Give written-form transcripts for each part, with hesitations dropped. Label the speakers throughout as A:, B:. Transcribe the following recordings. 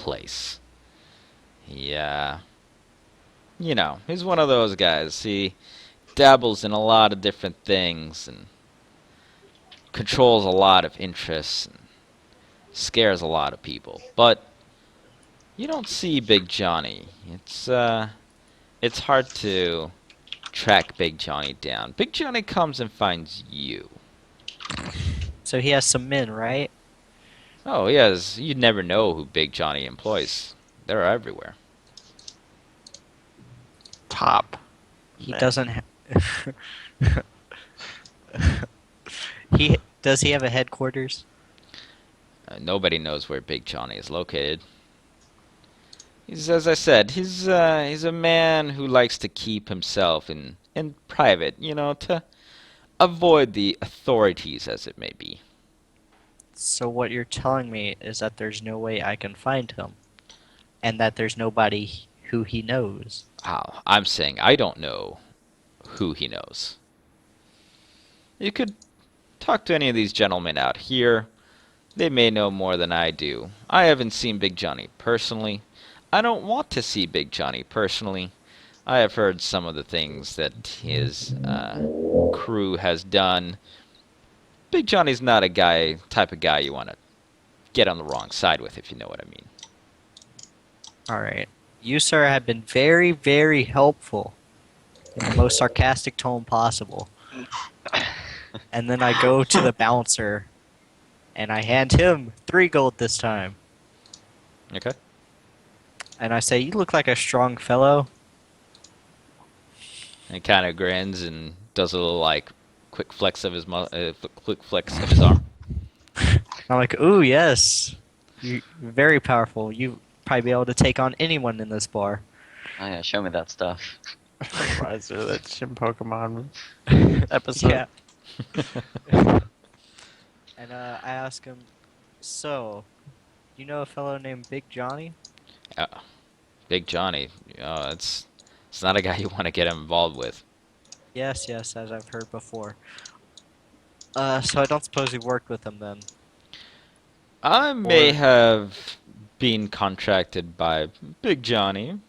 A: place. Yeah, he's one of those guys. He dabbles in a lot of different things and controls a lot of interests and scares a lot of people. But you don't see Big Johnny. It's hard to track Big Johnny down. Big Johnny comes and finds you.
B: So he has some men, right?
A: Oh, yes, you never know who Big Johnny employs. They're everywhere.
C: Top.
B: He
C: Man.
B: doesn't. He have a headquarters?
A: Nobody knows where Big Johnny is located. He's, as I said, he's a man who likes to keep himself in private, to avoid the authorities, as it may be.
B: So what you're telling me is that there's no way I can find him, and that there's nobody who he knows.
A: I'm saying I don't know who he knows. You could talk to any of these gentlemen out here. They may know more than I do. I haven't seen Big Johnny personally. I don't want to see Big Johnny personally. I have heard some of the things that his crew has done. Big Johnny's not a type of guy you want to get on the wrong side with, if you know what I mean.
B: Alright. You, sir, have been very, very helpful in the most sarcastic tone possible. And then I go to the bouncer, and I hand him 3 gold this time.
A: Okay.
B: And I say, "You look like a strong fellow."
A: And he kind of grins and does a little quick flex of his quick flex of his arm.
B: I'm like, "Ooh, yes. You're very powerful. You probably be able to take on anyone in this bar."
D: Oh yeah, show me that stuff.
C: Reminds me of that Shin Pokemon episode.
B: Yeah. And I ask him, "So, you know a fellow named Big Johnny?"
A: Big Johnny. It's not a guy you want to get involved with.
B: Yes, yes, as I've heard before. So I don't suppose you worked with him then?
A: I may
B: Or-
A: have been contracted by Big Johnny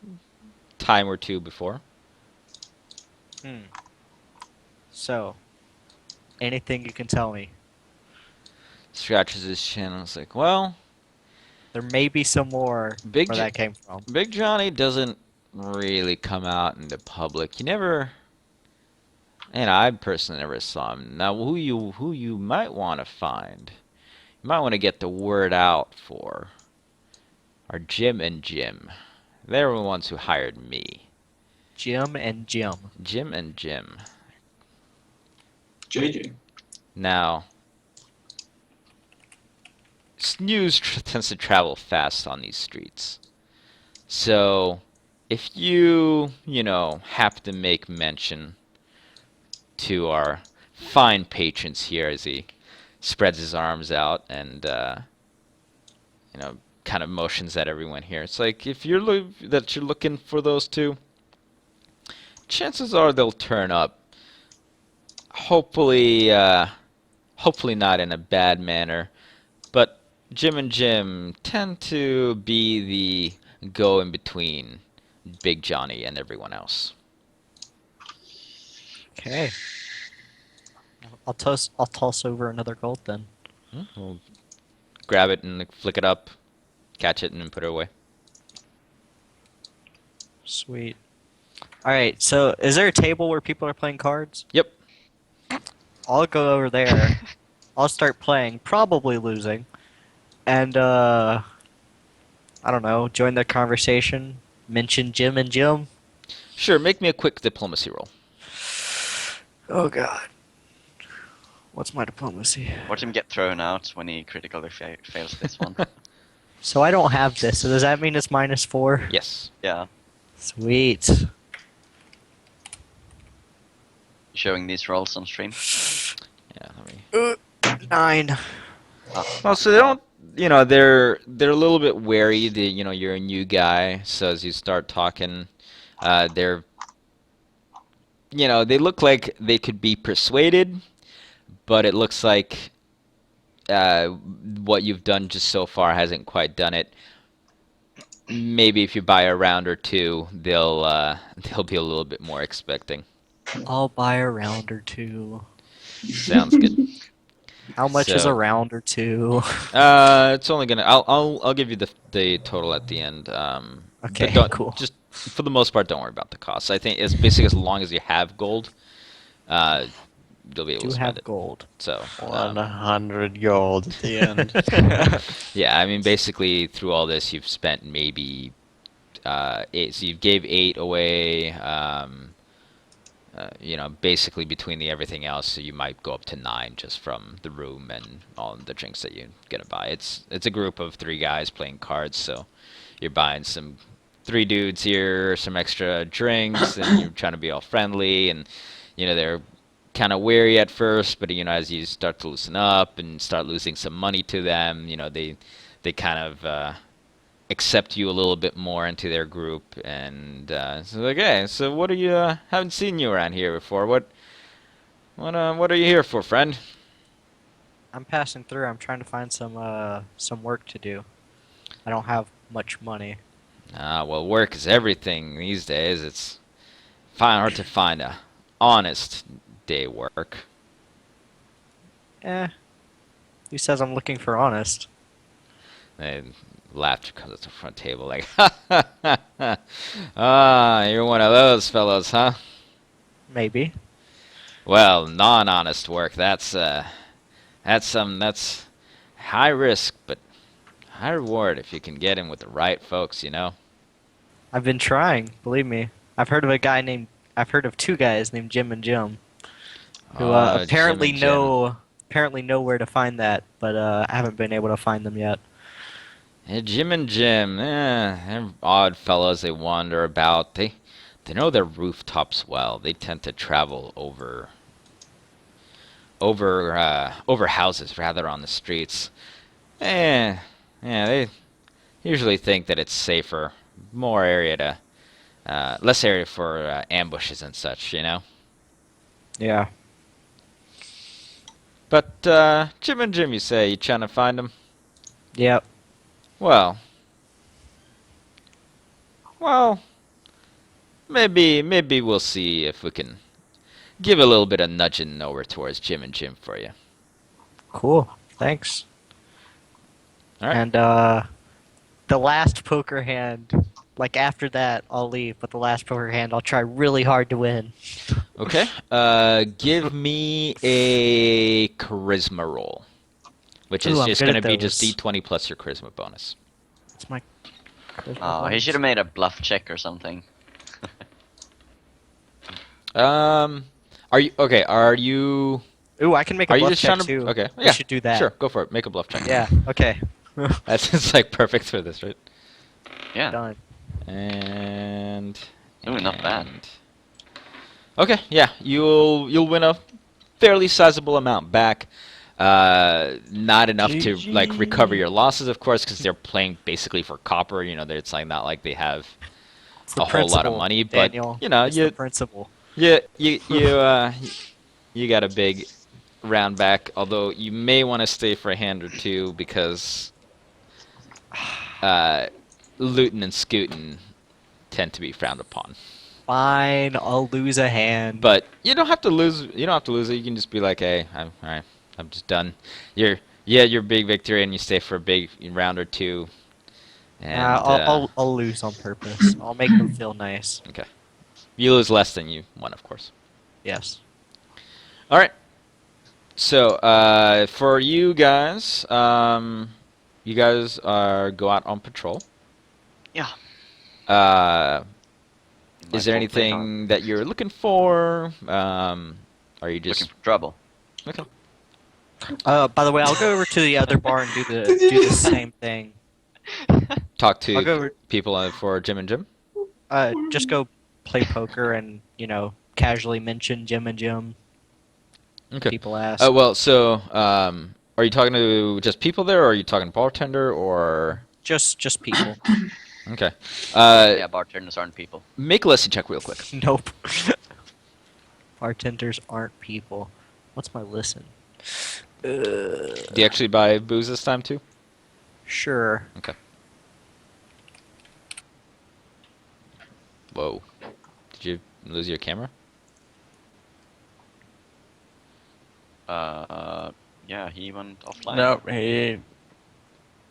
A: time or two before.
B: Hmm. So, anything you can tell me?
A: Scratches his chin. I was like, well,
B: There may be some more
A: Big
B: where
A: Jo-
B: that came from.
A: Big Johnny doesn't really come out in the public. You never, and I personally never saw him. Now, who you might want to find, you might want to get the word out for, are Jim and Jim. They're the ones who hired me.
B: Jim and Jim.
A: Jim and Jim.
E: JJ.
A: Now, news tends to travel fast on these streets. So, if you happen to make mention to our fine patrons here as he spreads his arms out and, kind of motions at everyone here. It's like, if you're looking for those two, chances are they'll turn up. Hopefully not in a bad manner, but Jim and Jim tend to be the go-in-between Big Johnny and everyone else.
B: Okay. I'll toss over another gold then.
A: We'll grab it and flick it up, catch it, and then put it away.
B: Sweet. Alright, so is there a table where people are playing cards?
A: Yep.
B: I'll go over there. I'll start playing, probably losing. And, I don't know, join the conversation, mention Jim and Jim.
A: Sure, make me a quick diplomacy roll.
B: Oh god. What's my diplomacy?
D: Watch him get thrown out when he critically fails this one.
B: So I don't have this, so does that mean it's -4?
A: Yes.
D: Yeah,
B: Sweet.
D: showing these rolls on stream.
A: Yeah, let me...
B: 9.
A: Well, so they don't, they're a little bit wary that, you're a new guy, so as you start talking, they're, they look like they could be persuaded, but it looks like what you've done just so far hasn't quite done it. maybe if you buy a round or two, they'll be a little bit more expecting.
B: I'll buy a round or two.
A: Sounds good.
B: How much is
A: So-
B: a round or two?
A: It's only gonna. I'll give you the total at the end.
B: Okay,
A: but don't,
B: cool.
A: Just for the most part, don't worry about the costs. I think it's basically as long as you have gold, you'll be able
B: Do
A: to spend
B: have
A: it.
B: gold.
A: So
C: 100 gold at the end.
A: yeah, I mean basically through all this you've spent maybe 8. So you gave 8 away. Basically between the everything else, so you might go up to 9 just from the room and all the drinks that you're gonna buy. It's a group of 3 guys playing cards, so you're buying some 3 dudes here, some extra drinks, and you're trying to be all friendly, and they're kind of wary at first, but as you start to loosen up and start losing some money to them, they kind of accept you a little bit more into their group, and so like, hey, so what are you? Haven't seen you around here before. What are you here for, friend?
B: I'm passing through. I'm trying to find some work to do. I don't have much money.
A: Well, work is everything these days. It's hard to find a honest day work.
B: Who says I'm looking for honest?
A: They laughter comes at the front table like, ha ha ha ha. Ah, you're one of those fellows, huh?
B: Maybe.
A: Well, non-honest work. That's high risk, but high reward if you can get in with the right folks.
B: I've been trying. Believe me. I've heard of 2 guys named Jim and Jim who
A: Jim
B: apparently
A: and Jim.
B: know where to find that, but I haven't been able to find them yet.
A: Yeah, Jim and Jim, they're odd fellows. They wander about. They know their rooftops well. They tend to travel over houses rather on the streets. Yeah, they usually think that it's safer, more area less area for ambushes and such.
B: Yeah.
A: But Jim and Jim, you say you trying to find them?
B: Yep.
A: Well, maybe we'll see if we can give a little bit of nudging over towards Jim and Jim for you.
B: Cool. Thanks.
A: All right.
B: And the last poker hand, like after that, I'll leave. But the last poker hand, I'll try really hard to win.
A: Okay. Give me a charisma roll, which is
B: Ooh, I'm
A: just
B: good
A: going
B: at
A: to be just
B: those.
A: D20 plus your charisma bonus.
B: It's my.
D: Oh, he should have made a bluff check or something.
A: Are you okay? Are you?
B: Ooh, I can make a
A: Are you
B: bluff
A: just
B: check
A: trying to?
B: too.
A: Okay.
B: We
A: Yeah.
B: should do that.
A: Sure. Go for it. Make a bluff check.
B: Yeah. Okay.
A: That's just like perfect for this, right?
D: Yeah.
B: Done.
A: And
D: Ooh, not bad.
A: and- Okay, yeah, you'll win a fairly sizable amount back. Not enough to like recover your losses, of course, because they're playing basically for copper. It's like not like they have
B: It's the
A: a whole lot of
B: principle,
A: money, but
B: Daniel. It's
A: you
B: the principle.
A: you got a big round back. Although you may want to stay for a hand or two because looting and scooting tend to be frowned upon.
B: Fine, I'll lose a hand.
A: But you don't have to lose. You don't have to lose it. You can just be like, "Hey, I'm all right. I'm just done." Your big victory, and you stay for a big round or two. And
B: I'll lose on purpose. I'll make them feel nice.
A: okay, you lose less than you won, of course.
B: Yes.
A: All right. So for you guys are go out on patrol.
D: Yeah.
A: Is there anything that you're looking for? Are you just
D: looking for trouble?
A: okay?
B: By the way, I'll go over to the other bar and do the same thing.
A: Talk
B: I'll go
A: to
B: over.
A: people for Jim and Jim.
B: Just go play poker and casually mention Jim and Jim.
A: Okay.
B: People ask.
A: Well, so are you talking to just people there, or are you talking bartender, or
B: Just people.
A: okay?
D: Yeah, bartenders aren't people.
A: Make a lesson check real quick.
B: Nope. Bartenders aren't people. What's my listen?
A: Do you actually buy booze this time too?
B: Sure.
A: Okay. Whoa. Did you lose your camera?
D: Yeah, he went offline.
C: Nope, he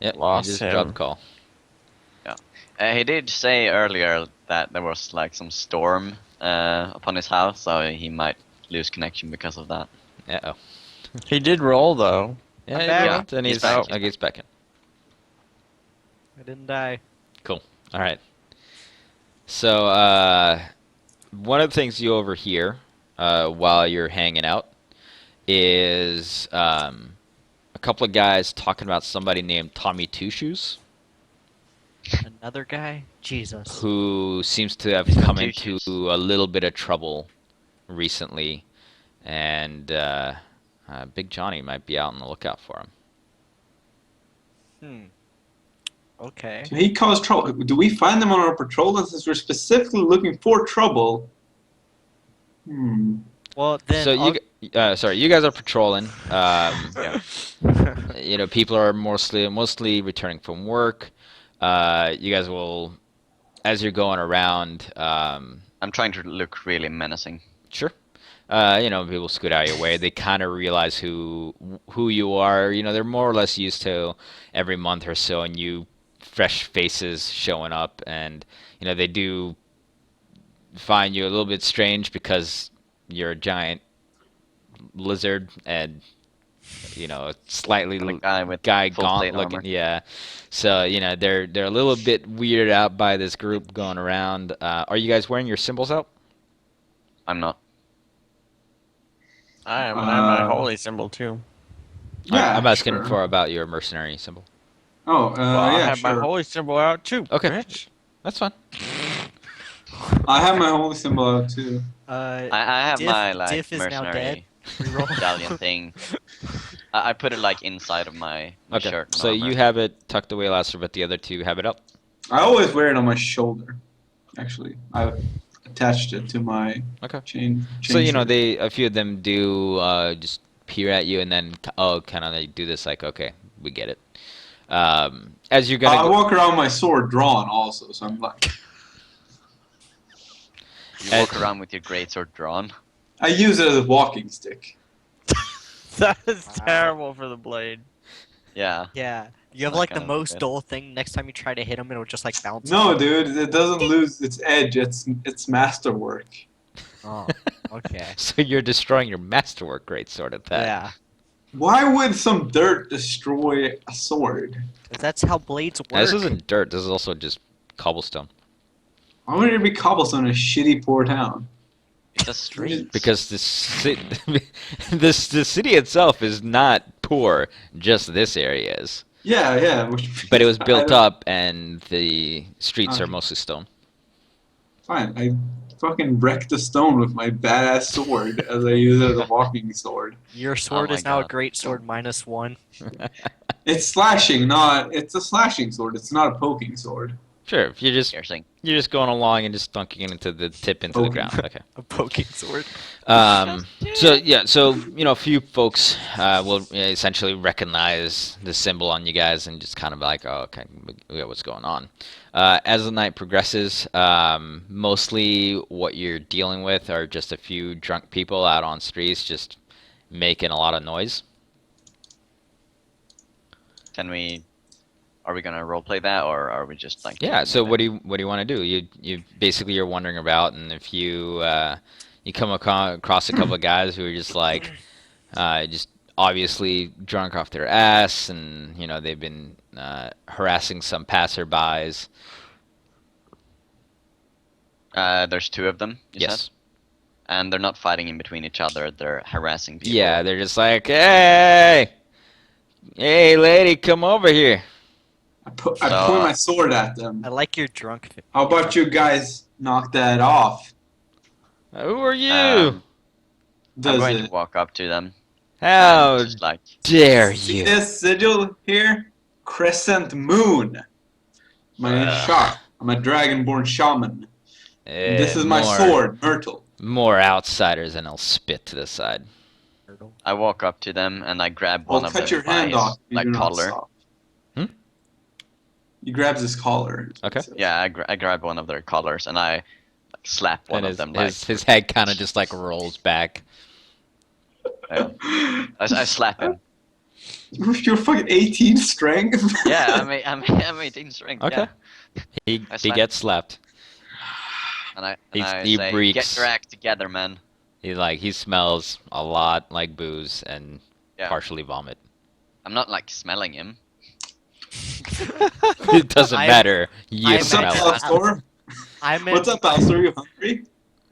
A: Yep,
C: Lost
A: I just
C: him.
A: dropped call.
D: He did say earlier that there was like some storm upon his house, so he might lose connection because of that.
A: Uh-oh.
C: he did roll though.
A: Yeah,
B: I'm
A: he
B: back.
A: rolled, and
D: He's
A: he's
D: back,
A: out.
D: he's
A: He's back in.
B: I didn't die.
A: Cool. All right. So, one of the things you overhear while you're hanging out is a couple of guys talking about somebody named Tommy Two Shoes,
B: Another guy? Jesus.
A: who seems to have
D: He's got
A: come
D: two
A: into
D: shoes.
A: a little bit of trouble recently, and Big Johnny might be out on the lookout for him.
B: Okay.
E: So he caused trouble. Do we find them on our patrol? Since we're specifically looking for trouble.
B: Well, then.
A: So
B: I'll-
A: you guys are patrolling.
D: Yeah.
A: You know, people are mostly returning from work. You guys will, as you're going around,
D: I'm trying to look really menacing.
A: sure. You know, people scoot out of your way. They kind of realize who you are. You know, they're more or less used to every month or so, and you fresh faces showing up, and you know they do find you a little bit strange because you're a giant lizard and you know slightly
D: The guy with
A: guy
D: full
A: gaunt
D: plate
A: looking.
D: armor.
A: Yeah, so you know they're a little bit weirded out by this group going around. Are you guys wearing your symbols out?
D: I'm not.
C: I have my holy symbol too.
E: Yeah,
A: I'm asking
E: sure.
A: for about your mercenary symbol.
E: Oh,
C: Well, I
E: yeah,
C: have my
E: sure.
C: holy symbol out too.
A: Okay.
C: bitch.
A: That's fine.
E: I have my holy symbol out too.
D: I have
B: Diff-
D: my like
B: Diff is now dead.
D: mercenary
B: Reroll.
D: medallion thing. I put it like inside of my
A: Okay.
D: shirt. and
A: So
D: armor.
A: you have it tucked away, Laster, but the other two have it up.
E: I always wear it on my shoulder. Actually, I've attached it to my
A: Okay.
E: chain.
A: So you know
E: shirt.
A: a few of them do just peer at you and then kind of like do this like, okay, we get it. As you're gonna
E: I
A: go,
E: walk around with my sword drawn also, so I'm like,
D: You walk around with your greatsword drawn.
E: I use it as a walking stick.
C: That is
B: Wow.
C: terrible for the blade.
D: Yeah.
B: Yeah. You have
D: That's
B: like the
D: kinda
B: most
D: good.
B: dull thing. Next time you try to hit him, it'll just like bounce.
E: No,
B: off.
E: dude, it doesn't lose its edge. It's masterwork.
B: Oh, okay.
A: so you're destroying your masterwork greatsword at that.
B: Yeah.
E: Why would some dirt destroy a sword?
B: 'Cause that's how blades work.
A: Now, this isn't dirt. This is also just cobblestone.
E: Why would there be cobblestone in a shitty poor town?
D: It's a street.
A: Because the the city itself is not poor. Just this area is.
E: Yeah, yeah.
A: But it was
E: I
A: built
E: don't-
A: up, and the streets are mostly stone.
E: Fine, I fucking wrecked the stone with my badass sword as I use it as a walking sword.
B: Your sword
D: my
B: is now a
D: God.
B: great sword -1.
E: It's slashing, it's a slashing sword. It's not a poking sword.
A: Sure, if
D: Piercing.
A: you're just going along and just dunking it into the tip into the
E: Poking.
A: ground. Okay.
B: A poking sword.
A: So yeah, so you know, a few folks will essentially recognize the symbol on you guys and just kind of like, oh, okay, we got what's going on. As the night progresses, mostly what you're dealing with are just a few drunk people out on streets, just making a lot of noise.
D: Are we gonna roleplay that, or are we just like?
A: Yeah.
D: dealing
A: So
D: with
A: what
D: it?
A: do you want to do? You basically you're wandering about, and if you you come across a couple of guys who are just like just obviously drunk off their ass, and you know they've been harassing some passerbys.
D: There's two of them. You
A: Yes.
D: said? And they're not fighting in between each other. They're harassing people.
A: Yeah, they're just like, hey, lady, come over here.
E: I point
D: So,
E: my sword at them.
B: I like your drunk.
E: How about you guys knock that off?
A: Who are you?
D: I'm
E: Does
D: going
E: it?
D: to walk up to them.
A: How
D: And just like,
A: dare
E: See
A: you?
E: this sigil here? Crescent Moon. My name's Shark. I'm a dragonborn shaman. This is my sword, Myrtle.
A: More outsiders, and I'll spit to the side.
D: I walk up to them and I grab one
E: I'll
D: of them
E: cut your
D: by
E: hand
D: his,
E: off. if you
D: like
E: do not
D: collar.
E: stop.
A: Hmm?
E: He grabs his collar.
A: Okay.
D: Yeah, I grab one of their collars and I slap one
A: And
D: of
A: his
D: them. Like,
A: his head kind of just like rolls back.
D: I slap him.
E: You're fucking 18 strength.
D: Yeah, I'm 18 strength.
A: Okay.
D: Yeah.
A: He
D: I
A: he
D: slap-
A: gets slapped.
D: And I
A: He
D: say,
A: reeks.
D: get your act together, man.
A: He smells a lot like booze and
D: Yeah.
A: partially vomit.
D: I'm not like smelling him.
A: It doesn't
B: I'm-
A: matter. You
B: I'm
E: What's up,
A: smell
B: at-
A: it.
E: Alstor?
B: I'm
E: What's up, Alstor? You hungry?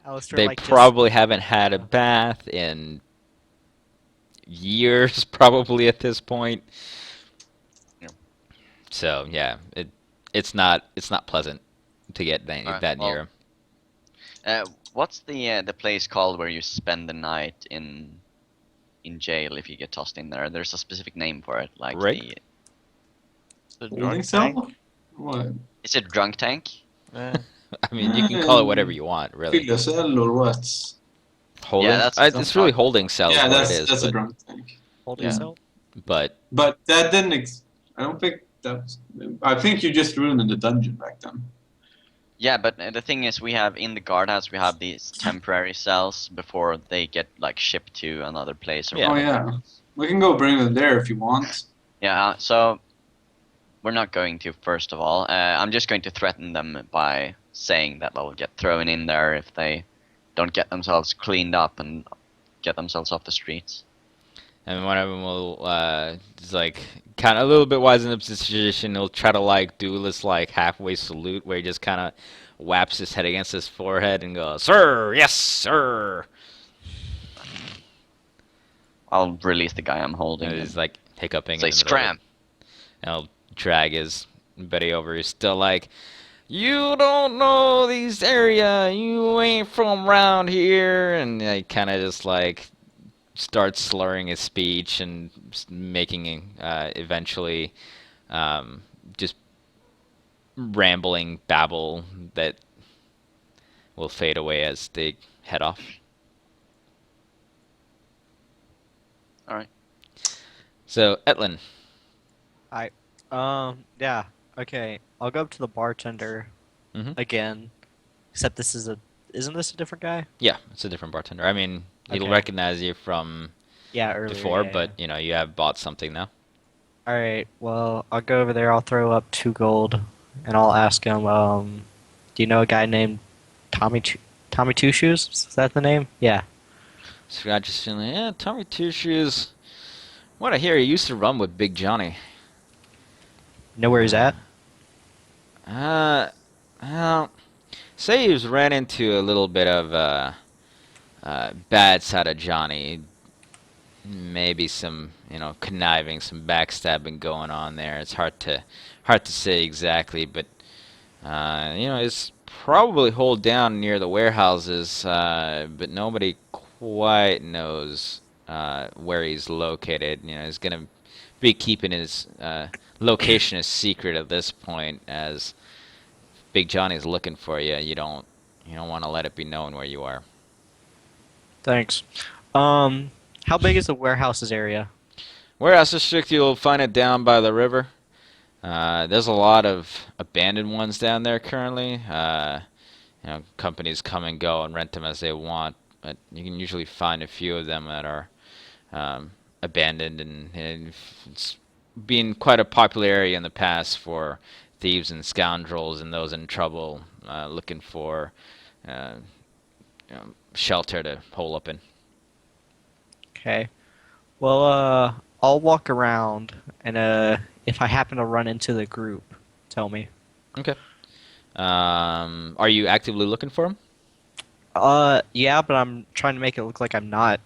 B: Alistair,
A: They
B: like, just-
A: probably haven't had a bath in years, probably at this point.
D: Yeah.
A: So yeah, it's not pleasant to get
D: Alright,
A: that
D: well,
A: near.
D: What's the place called where you spend the night in jail if you get tossed in there? There's a specific name for it, like
A: Rape?
C: The
E: Holding
C: drunk
E: cell?
C: tank?
E: What?
D: is it drunk tank?
C: Eh,
A: I mean, you can call it whatever you want, really.
E: Fyllocell or what?
A: Holding.
D: that's-
A: it's really holding cell
E: Yeah,
A: is what
E: that's
A: it is.
E: that's a
A: but,
E: drunk tank.
B: holding
E: yeah.
B: cell?
A: but
E: But that didn't. I don't think that's. I think you just ruined the dungeon back then.
D: Yeah, but the thing is, we have in the guardhouse we have these temporary cells before they get like shipped to another place. Or
A: Yeah.
E: Oh yeah, we can go bring them there if you want.
D: Yeah, so we're not going to. First of all, I'm just going to threaten them by saying that they'll get thrown in there if they don't get themselves cleaned up and get themselves off the streets.
A: and one of them will is like kind of a little bit wise in the position. He'll try to like do this like halfway salute where he just kind of whaps his head against his forehead and goes, "Sir, yes, sir."
D: I'll release the guy I'm holding.
A: And
D: and
A: he's like hiccuping.
D: say
A: in the middle of it.
D: scram.
A: And I'll drag his buddy over. He's still like, "You don't know these area. You ain't from around here." And I kind of just like starts slurring his speech and making eventually just rambling babble that will fade away as they head off.
D: All right.
A: So, Etlin.
B: Yeah. Okay. I'll go up to the bartender
A: Mhm.
B: again. Except isn't this a different guy?
A: Yeah, it's a different bartender. I mean, he'll
B: Okay.
A: recognize you from
B: Yeah, earlier.
A: before,
B: yeah,
A: but you know, you have bought something now.
B: yeah. All right. Well, I'll go over there. I'll throw up 2 gold, and I'll ask him. Do you know a guy named Tommy Two Shoes? Is that the name? Yeah.
A: So I just feeling, yeah, Tommy Two Shoes. What I hear, he used to run with Big Johnny.
B: Know where he's at?
A: Well, say he was ran into a little bit of bad side of Johnny. Maybe some, conniving, some backstabbing going on there. It's hard to say exactly, but it's probably holed down near the warehouses, but nobody quite knows where he's located. He's gonna be keeping his location a secret at this point, as Big Johnny's looking for you. You don't want to let it be known where you are.
B: Thanks. How big is the warehouses area?
A: Warehouse district, you'll find it down by the river. There's a lot of abandoned ones down there currently. Companies come and go and rent them as they want, but you can usually find a few of them that are abandoned, and it's been quite a popular area in the past for thieves and scoundrels and those in trouble looking for shelter to hole up in.
B: Okay. Well, I'll walk around, and if I happen to run into the group, tell me.
A: Okay. Are you actively looking for him?
B: Yeah, but I'm trying to make it look like I'm not.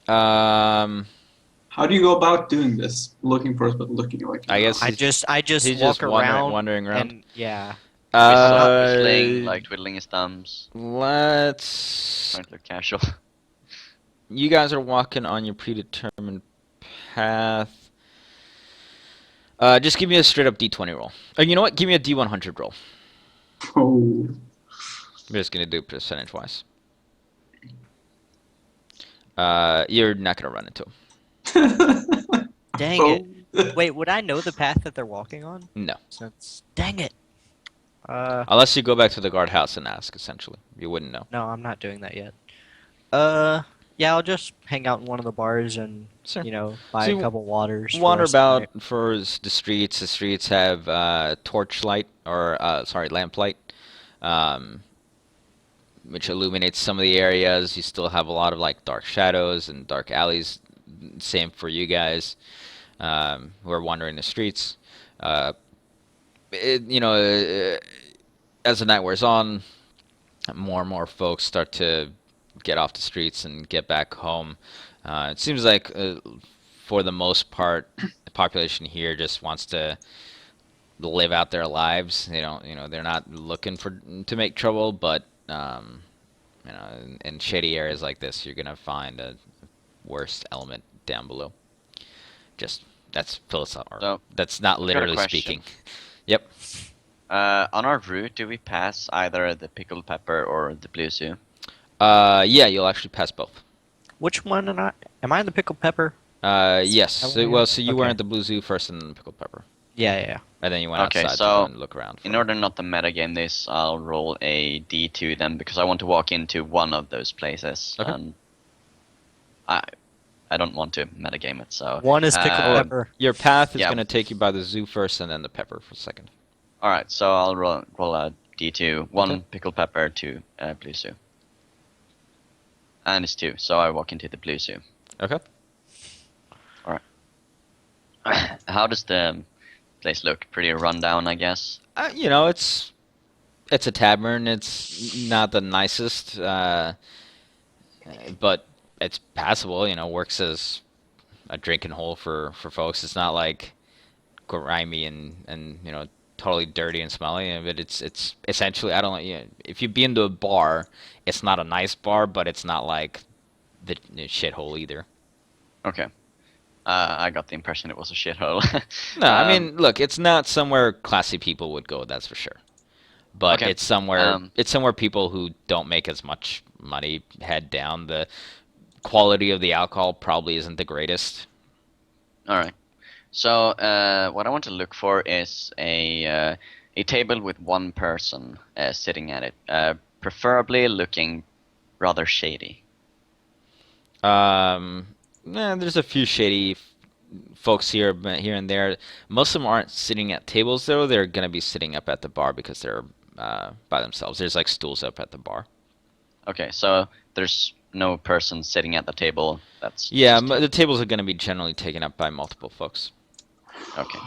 E: How do you go about doing this? Looking for us, but looking like.
A: I guess
B: I just
A: he's
B: walk
A: just
B: around,
A: wandering around.
B: and yeah.
D: Whistling, like twiddling his thumbs,
A: Let's.
D: trying to look casual.
A: You guys are walking on your predetermined path. Just give me a straight up D20 roll. You know what? Give me a D100 roll.
E: Oh.
A: I'm just gonna do it percentage wise. You're not gonna run into him.
B: Dang it! Wait, would I know the path that they're walking on?
A: No.
B: Since dang it!
A: Unless you go back to the guardhouse and ask, essentially. You wouldn't know.
B: No, I'm not doing that yet. Yeah, I'll just hang out in one of the bars and,
A: Sure.
B: buy
A: So
B: a
A: you
B: couple waters. for
A: Wander
B: us tonight.
A: about for the streets. The streets have torchlight, or sorry, lamplight, um, which illuminates some of the areas. You still have a lot of like dark shadows and dark alleys. Same for you guys who are wandering the streets. Uh, as the night wears on, more and more folks start to get off the streets and get back home. It seems like, for the most part, the population here just wants to live out their lives. They don't, they're not looking to make trouble, but in shady areas like this, you're gonna find a worse element down below. Just that's philosophical.
D: So,
A: That's not
D: got a
A: literally
D: question.
A: speaking. Yep.
D: On our route, do we pass either the pickled pepper or the blue zoo?
A: Yeah, you'll actually pass both.
B: Which one am I in the pickled pepper?
A: Yes.
B: I
A: So,
B: wanna-
A: well, so you were
B: okay.
A: at the Blue Zoo first, and then the pickled pepper,
B: Yeah, yeah, yeah.
A: and then you went
D: Okay,
A: outside to
D: so
A: go and look around.
D: In order not to metagame this, I'll roll a D2 then, because I want to walk into one of those places.
A: Okay.
D: And I don't want to metagame it, so...
B: One is pickled
D: Uh,
B: pepper.
A: Your path is
D: Yeah.
A: going to take you by the zoo first, and then the pepper for second.
D: Alright, so I'll roll a D2. One
A: Okay.
D: pickled pepper, two blue zoo. And it's 2, so I walk into the blue zoo.
A: Okay.
D: How does the place look? Pretty rundown, I guess.
A: It's a tavern. It's not the nicest, but it's passable. Works as a drinking hole for folks. It's not like grimy and totally dirty and smelly. But it's essentially, I don't know. If you've been to a bar, it's not a nice bar, but it's not like the shithole either.
D: Okay. I got the impression it was a shithole.
A: No, I mean, look, it's not somewhere classy people would go, that's for sure. But
D: Okay,
A: it's somewhere people who don't make as much money head down. The quality of the alcohol probably isn't the greatest.
D: Alright. So, what I want to look for is a table with one person sitting at it, preferably looking rather shady.
A: There's a few shady folks here and there. Most of them aren't sitting at tables though. They're gonna be sitting up at the bar because they're by themselves. There's like stools up at the bar.
D: Okay, so there's no person sitting at the table. That's
A: Yeah,
D: just-
A: the tables are gonna be generally taken up by multiple folks.
D: Okay.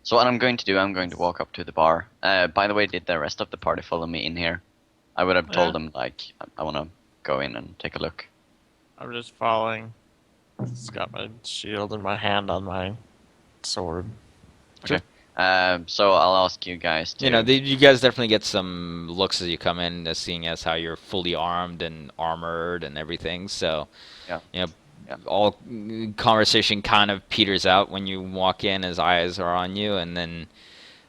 D: So what I'm going to do, I'm going to walk up to the bar. By the way, did the rest of the party follow me in here? I would have told them, like, I want to go in and take a look.
C: I'm just following. Just got my shield in my hand on my sword.
D: So I'll ask you guys to...
A: You guys definitely get some looks as you come in, seeing as how you're fully armed and armored and everything. So,
D: Yeah. Yeah.
A: all conversation kind of peters out when you walk in, as eyes are on you, and then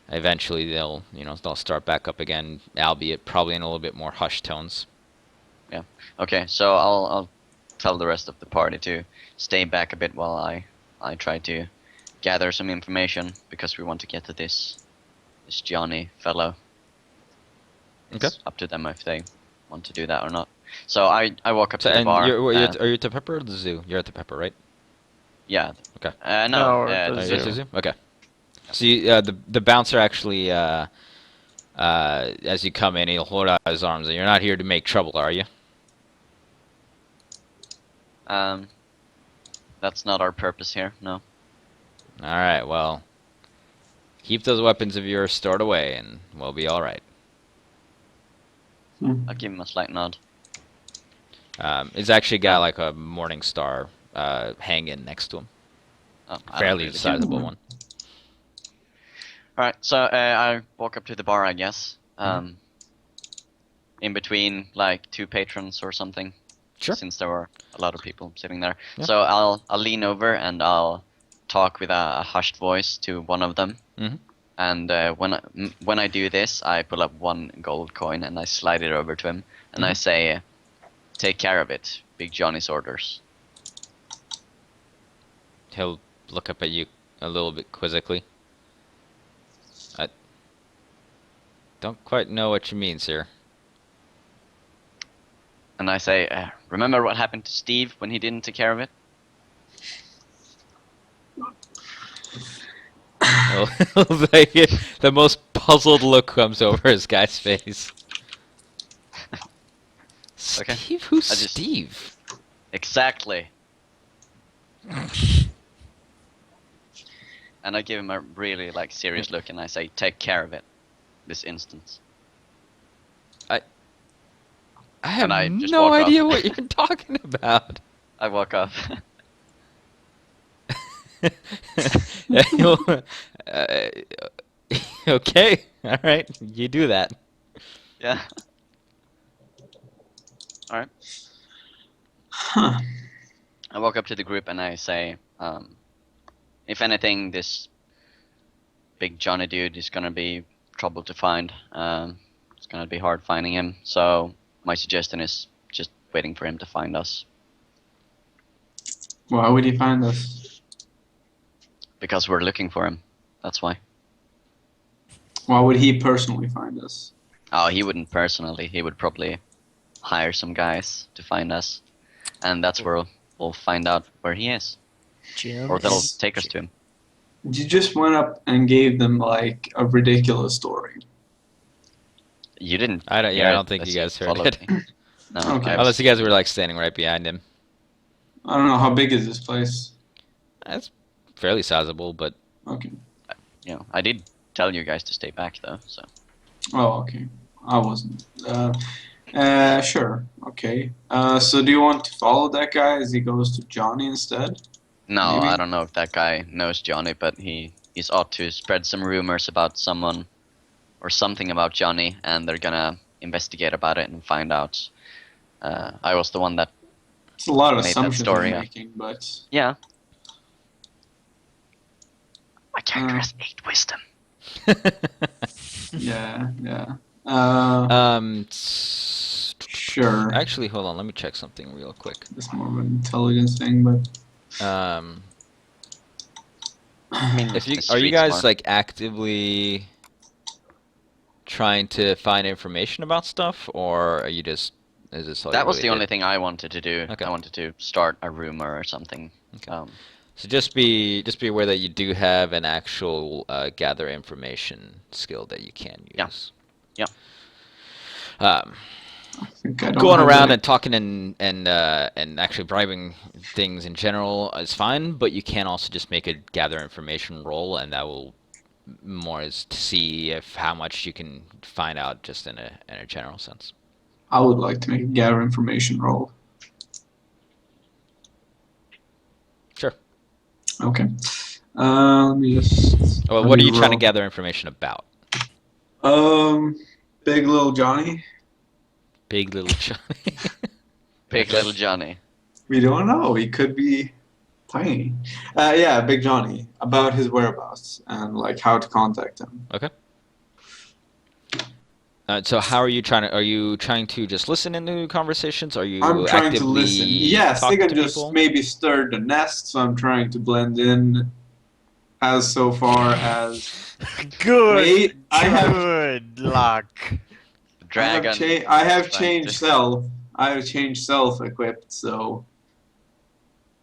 A: eventually they'll start back up again, albeit probably in a little bit more hushed tones.
D: Okay, so I'll tell the rest of the party to stay back a bit while I try to gather some information, because we want to get to this Johnny fellow. It's
A: Okay.
D: up to them if they want to do that or not. So I walk up
A: So,
D: to the
A: and
D: bar.
A: are you at the Pepper or the Zoo? You're at the Pepper, right?
D: Yeah.
A: Okay.
D: No,
C: No,
A: Oh,
C: the
A: you're at the
C: Zoo.
A: Zoo? Okay. So the bouncer actually, as you come in, he'll hold out his arms. And you're not here to make trouble, are you?
D: That's not our purpose here, no.
A: All right. Well, keep those weapons of yours stored away, and we'll be all right.
D: I'll give him a slight nod.
A: It's actually got like a Morning Star hanging next to him.
D: Oh, I don't
A: Fairly
D: really care.
A: sizable one.
D: Alright, so I walk up to the bar, I guess. In between, like, 2 patrons or something.
A: Sure.
D: Since there were a lot of people sitting there.
A: Yeah.
D: So I'll lean over and I'll talk with a hushed voice to one of them.
A: Mhm.
D: And when I do this, I pull up 1 gold coin and I slide it over to him. And I say, "Take care of it. Big Johnny's orders."
A: He'll look up at you a little bit quizzically. don't quite know what you mean, sir.
D: And I say, remember what happened to Steve when he didn't take care of it?
A: Oh, like, the most puzzled look comes over his guy's face.
D: Okay.
A: Steve? Who's
D: I just-
A: Steve?
D: Exactly. And I give him a really like serious look, and I say, take care of it. This instance.
A: I have
D: I just
A: no
D: walk off.
A: idea what you're talking about.
D: I walk off.
A: uh, okay, all right, you do that.
D: Yeah. Alright.
E: Huh.
D: I walk up to the group and I say, if anything, this big Johnny dude is gonna be trouble to find. It's gonna be hard finding him. So my suggestion is just waiting for him to find us,
E: Why would he find us?
D: because we're looking for him. That's why.
E: Why would he personally find us?
D: Oh, he wouldn't personally. He would probably hire some guys to find us, and that's where we'll find out where he is,
B: Jim.
D: or they'll
B: is-
D: take us to him.
E: You just went up and gave them like a ridiculous story.
D: You didn't.
A: I don't.
D: hear
A: Yeah, I
D: it
A: don't think you
D: unless
A: guys heard
D: followed
A: it.
D: me. No.
E: Okay.
D: I
A: Unless
D: was-
A: you guys were like standing right behind him.
E: I don't know how big is this place.
A: That's fairly sizable, but
E: Okay.
D: you know, I did tell you guys to stay back though. So
E: Oh, okay. I wasn't. Sure. Okay. So do you want to follow that guy as he goes to Johnny instead?
D: no,
E: Maybe.
D: I don't know if that guy knows Johnny, but he's ought to spread some rumors about someone or something about Johnny, and they're gonna investigate about it and find out. I was the one that.
E: It's a lot of
D: Made that
E: assumptions
D: story
E: you're
D: up.
E: making, but
D: Yeah. My character has 8 wisdom.
E: yeah, yeah. Sure.
A: Actually, hold on. Let me check something real quick.
E: It's more of an intelligence thing, but
D: I mean,
A: If you
D: it's
A: are you
D: street
A: guys
D: smart.
A: like actively trying to find information about stuff, or are you just is this all
D: That
A: you
D: was
A: really
D: the only
A: did?
D: thing I wanted to do.
A: Okay.
D: I wanted to start a rumor or something.
A: Okay. So just be aware that you do have an actual gather information skill that you can
D: Yeah.
A: use.
D: Yeah.
A: Um,
E: I think I don't
A: going
E: have
A: around
E: that.
A: and talking and actually bribing things in general is fine, but you can also just make a gather information roll, and that will more is to see if how much you can find out just in a general sense.
E: I would like to make a gather information roll.
A: Sure.
E: Okay. Let me just.
A: Well,
E: let
A: what are
E: me
A: you trying to
E: roll.
A: gather information about?
E: Big Little Johnny.
A: Big little Johnny.
D: Big little Johnny.
E: We don't know. He could be tiny. Yeah, Big Johnny. About his whereabouts and like how to contact him.
A: Okay. So how are you trying to? Are you trying to just listen into conversations? Are you
E: I'm trying to
A: actively
E: listen. Yes,
A: talking
E: they
A: to
E: can just
A: people?
E: maybe stir the nest, so I'm trying to blend in as so far as.
C: Good.
E: Wait, I have.
C: Good luck.
D: Dragon.
E: I have
D: Trying
E: changed
D: to-
E: self. I have changed self equipped, so.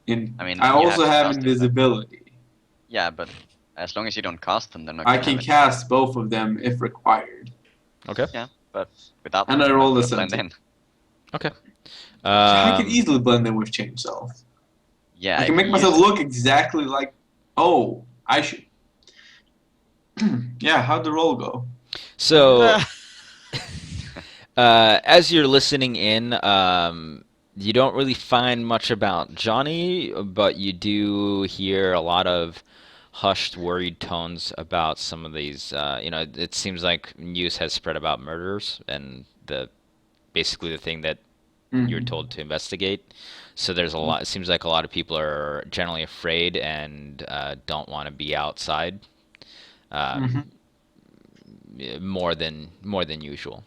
D: I mean,
E: I
D: you have
E: also
D: to
E: have
D: cast it,
E: invisibility.
D: Yeah, but as long as you don't cast them, they're not.
E: I
D: gonna
E: can
D: have it.
E: cast both of them if required.
A: Okay.
D: Without
E: and
D: them,
E: I
D: they're
E: roll
D: not
E: a
D: gonna blend
E: 17.
D: in.
A: Okay.
E: I can easily blend in with change self.
D: Yeah.
E: I can make
D: you-
E: myself look exactly like. Oh, I should. Yeah, how'd the roll go?
A: So, as you're listening in, you don't really find much about Johnny, but you do hear a lot of hushed, worried tones about some of these. It seems like news has spread about murders and basically the thing that you're
E: Mhm.
A: told to investigate. So there's a lot. It seems like a lot of people are generally afraid and don't want to be outside.
E: Mhm.
A: More than usual.